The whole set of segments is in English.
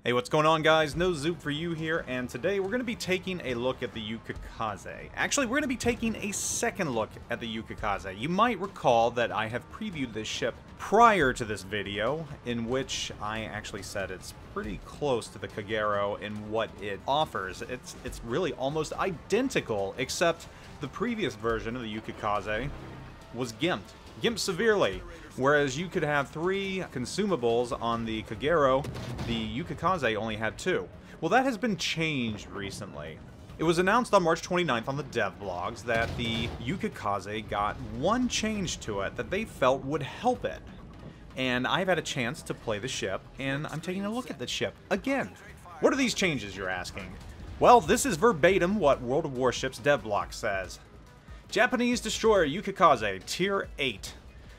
Hey, what's going on, guys? NoZoupForYou here, and today we're going to be taking a look at the Yukikaze. Actually, we're going to be taking a second look at the Yukikaze. You might recall that I have previewed this ship prior to this video, in which I actually said it's pretty close to the Kagero in what it offers. It's really almost identical, except the previous version of the Yukikaze was gimped severely. Whereas you could have 3 consumables on the Kagero, the Yukikaze only had 2. Well, that has been changed recently. It was announced on March 29th on the dev blogs that the Yukikaze got one change to it that they felt would help it. And I've had a chance to play the ship, and I'm taking a look at the ship again. What are these changes, you're asking? Well, this is verbatim what World of Warships dev blog says. Japanese destroyer Yukikaze, Tier 8.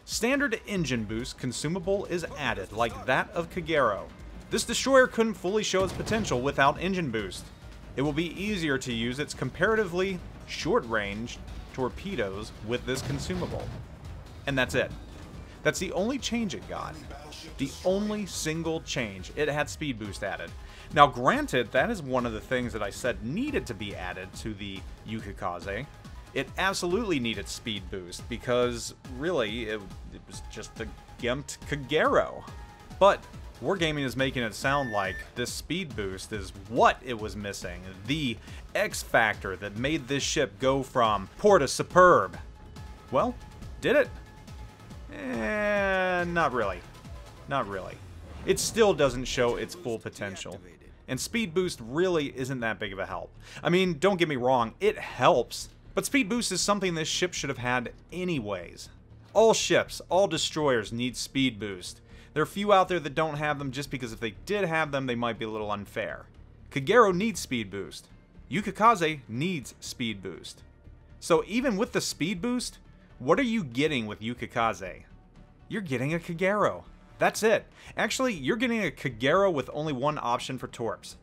Standard engine boost consumable is added, like that of Kagero. This destroyer couldn't fully show its potential without engine boost. It will be easier to use its comparatively short-range torpedoes with this consumable. And that's it. That's the only change it got. The only single change. It had speed boost added. Now granted, that is one of the things that I said needed to be added to the Yukikaze. It absolutely needed speed boost, because really, it was just a gimped Kagero. But Wargaming is making it sound like this speed boost is what it was missing. The X factor that made this ship go from poor to superb. Well, did it? Not really. Not really. It still doesn't show its full potential. And speed boost really isn't that big of a help. I mean, don't get me wrong, it helps. But speed boost is something this ship should have had anyways. All ships, all destroyers need speed boost. There are few out there that don't have them just because if they did have them, they might be a little unfair. Kagero needs speed boost. Yukikaze needs speed boost. So even with the speed boost, what are you getting with Yukikaze? You're getting a Kagero. That's it. Actually, you're getting a Kagero with only one option for torps.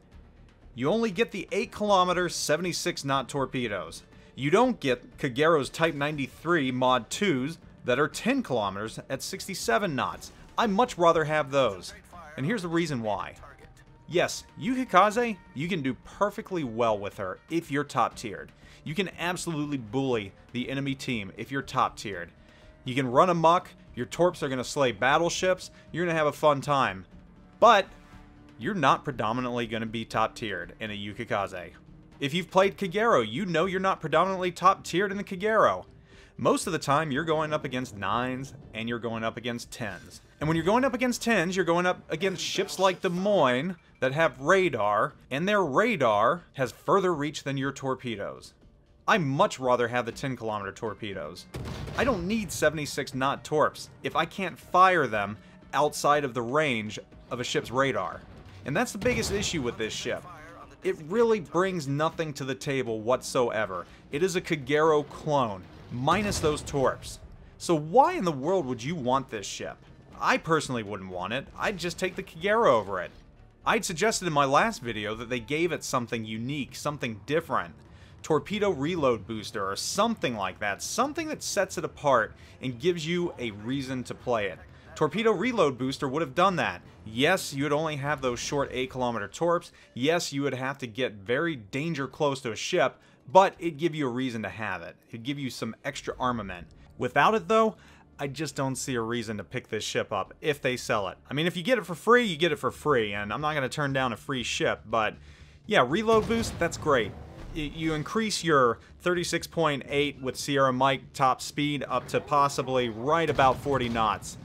You only get the 8-kilometer 76-knot torpedoes. You don't get Kagero's Type 93 Mod 2s that are 10 kilometers at 67 knots. I'd much rather have those. And here's the reason why. Yes, Yukikaze, you can do perfectly well with her if you're top tiered. You can absolutely bully the enemy team if you're top tiered. You can run amok, your torps are going to slay battleships, you're going to have a fun time. But you're not predominantly going to be top tiered in a Yukikaze. If you've played Kagero, you know you're not predominantly top tiered in the Kagero. Most of the time, you're going up against 9s and you're going up against 10s. And when you're going up against 10s, you're going up against ships like Des Moines that have radar, and their radar has further reach than your torpedoes. I much rather have the 10-kilometer torpedoes. I don't need 76-knot torps if I can't fire them outside of the range of a ship's radar. And that's the biggest issue with this ship. It really brings nothing to the table whatsoever. It is a Kagero clone, minus those torps. So why in the world would you want this ship? I personally wouldn't want it. I'd just take the Kagero over it. I'd suggested in my last video that they gave it something unique, something different. Torpedo reload booster or something like that. Something that sets it apart and gives you a reason to play it. Torpedo reload booster would have done that. Yes, you would only have those short 8-kilometer torps. Yes, you would have to get very danger close to a ship, but it'd give you a reason to have it. It'd give you some extra armament. Without it, though, I just don't see a reason to pick this ship up if they sell it. I mean, if you get it for free, you get it for free, and I'm not going to turn down a free ship, but yeah, reload boost, that's great. You increase your 36.8 with Sierra Mike top speed up to possibly right about 40 knots.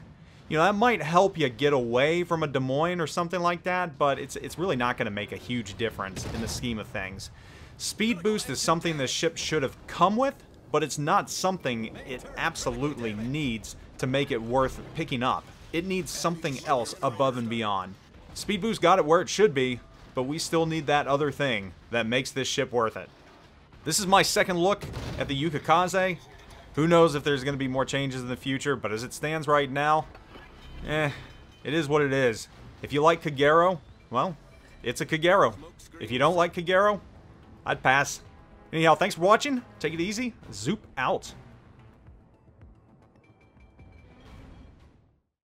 You know, that might help you get away from a Des Moines or something like that, but it's really not going to make a huge difference in the scheme of things. Speed boost is something this ship should have come with, but it's not something it absolutely needs to make it worth picking up. It needs something else above and beyond. Speed boost got it where it should be, but we still need that other thing that makes this ship worth it. This is my second look at the Yukikaze. Who knows if there's going to be more changes in the future, but as it stands right now, it is what it is. If you like Kagero, well, it's a Kagero. If you don't like Kagero, I'd pass. Anyhow, thanks for watching. Take it easy. Zoop out.